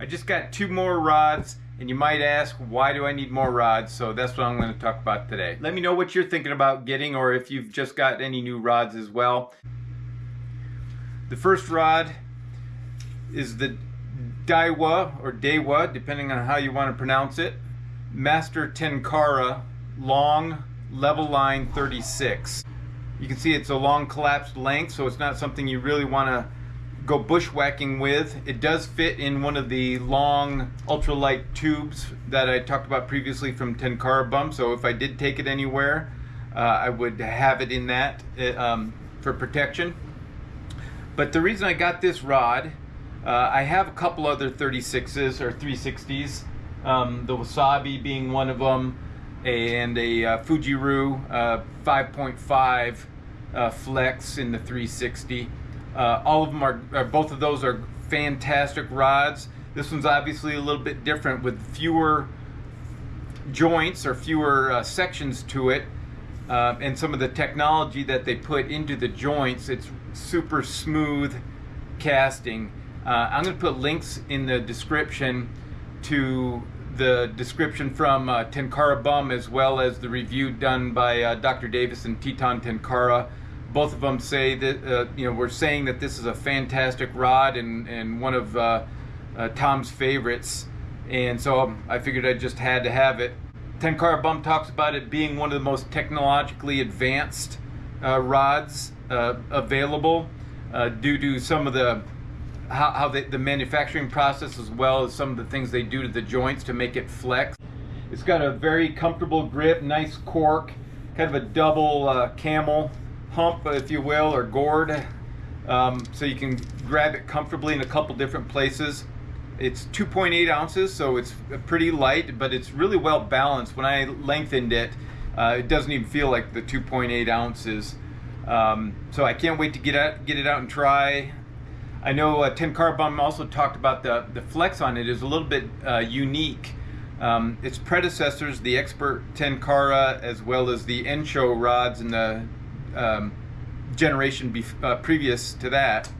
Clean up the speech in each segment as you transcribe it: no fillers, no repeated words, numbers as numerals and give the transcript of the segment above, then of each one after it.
I just got 2 more rods, and you might ask, why do I need more rods? So that's what I'm going to talk about today. Let me know what you're thinking about getting, or if you've just got any new rods as well. The first rod is the Daiwa, or Daiwa, depending on how you want to pronounce it, Master Tenkara long level line 36. You can see it's a long collapsed length, so it's not something you really want to go bushwhacking with. It does fit in one of the long ultralight tubes that I talked about previously from Tenkara Bum, so if I did take it anywhere, I would have it in that for protection. But the reason I got this rod, I have a couple other 36s or 360s, the Wasabi being one of them, and a Fujiru 5.5 flex in the 360. All of them are, both of those are fantastic rods. This one's obviously a little bit different with fewer joints or fewer sections to it, and some of the technology that they put into the joints. It's super smooth casting. I'm going to put links in the description to the description from Tenkara Bum, as well as the review done by Dr. Davis and Teton Tenkara. Both of them say that, we're saying that this is a fantastic rod and one of Tom's favorites. And so I figured I just had to have it. Tenkara Bum talks about it being one of the most technologically advanced rods available due to some of the the manufacturing process, as well as some of the things they do to the joints to make it flex. It's got a very comfortable grip, nice cork, kind of a double camel hump, if you will, or gourd, so you can grab it comfortably in a couple different places. It's 2.8 ounces, so it's pretty light, but it's really well balanced. When I lengthened it, it doesn't even feel like the 2.8 ounces. So I can't wait to get it out and try. I know Tenkara Bum also talked about the flex on it is a little bit unique. Its predecessors, the Expert Tenkara, as well as the Ensho rods in the generation previous to that,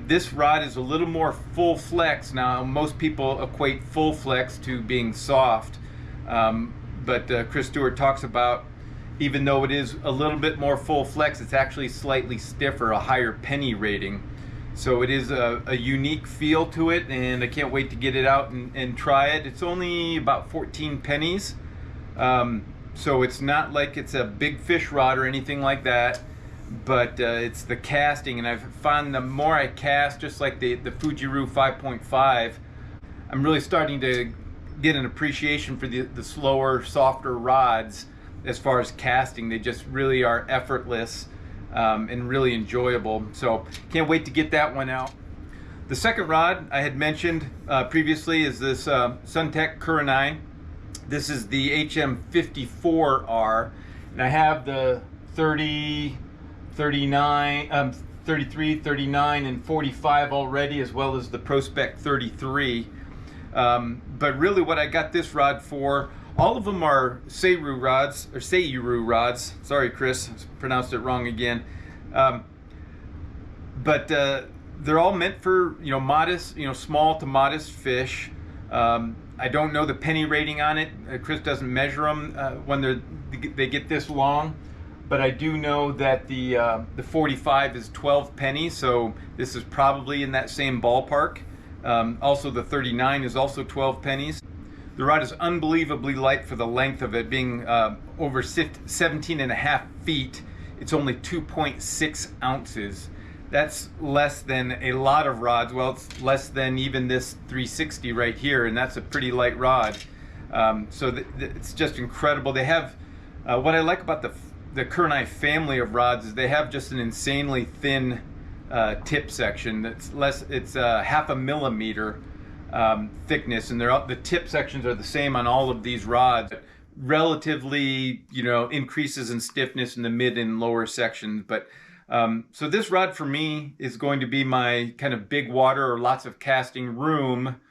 this rod is a little more full flex. Now, most people equate full flex to being soft, but Chris Stewart talks about, even though it is a little bit more full flex, it's actually slightly stiffer, a higher penny rating. So it is a unique feel to it, and I can't wait to get it out and try it. It's only about 14 pennies, so it's not like it's a big fish rod or anything like that, but it's the casting, and I've found the more I cast, just like the Fujiru 5.5, I'm really starting to get an appreciation for the slower, softer rods as far as casting. They just really are effortless. And really enjoyable. So can't wait to get that one out. The second rod I had mentioned previously is this Suntech Kurenai. This is the HM54R, and I have the 30, 39, 33, 39, and 45 already, as well as the Prospect 33. But really what I got this rod for, all of them are Seiru rods, or Seiru rods. Sorry, Chris, pronounced it wrong again. But they're all meant for modest, small to modest fish. I don't know the penny rating on it. Chris doesn't measure them when they get this long. But I do know that the 45 is 12 pennies, so this is probably in that same ballpark. Also, the 39 is also 12 pennies. The rod is unbelievably light for the length of it, being over 17.5 feet. It's only 2.6 ounces. That's less than a lot of rods. Well, it's less than even this 360 right here, and that's a pretty light rod. So it's just incredible. They have, what I like about the Kurenai family of rods is they have just an insanely thin tip section. That's it's 0.5 millimeter. Thickness, and the tip sections are the same on all of these rods. Relatively, increases in stiffness in the mid and lower sections. But so this rod for me is going to be my kind of big water or lots of casting room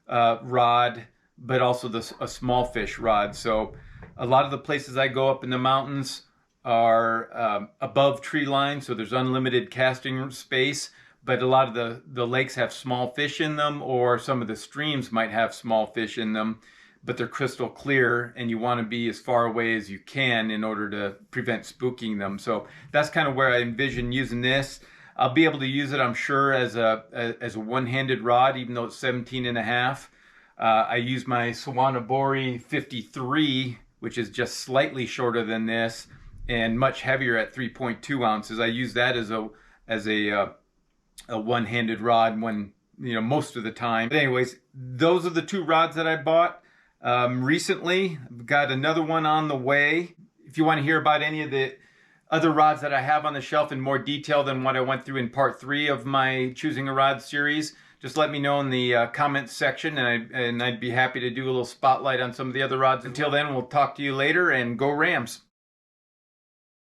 rod, but also a small fish rod. So a lot of the places I go up in the mountains are above tree line, so there's unlimited casting space. but a lot of the lakes have small fish in them, or some of the streams might have small fish in them, but they're crystal clear, and you want to be as far away as you can in order to prevent spooking them. So that's kind of where I envision using this. I'll be able to use it, I'm sure, as a one-handed rod, even though it's 17.5. I use my Sawanabori 53, which is just slightly shorter than this and much heavier at 3.2 ounces. I use that as a one-handed rod when, you know, most of the time. But anyways, those are the two rods that I bought recently. I've got another one on the way. If you want to hear about any of the other rods that I have on the shelf in more detail than what I went through in part 3 of my Choosing a Rod series, just let me know in the comments section, and I'd be happy to do a little spotlight on some of the other rods. Until then, we'll talk to you later, and go Rams!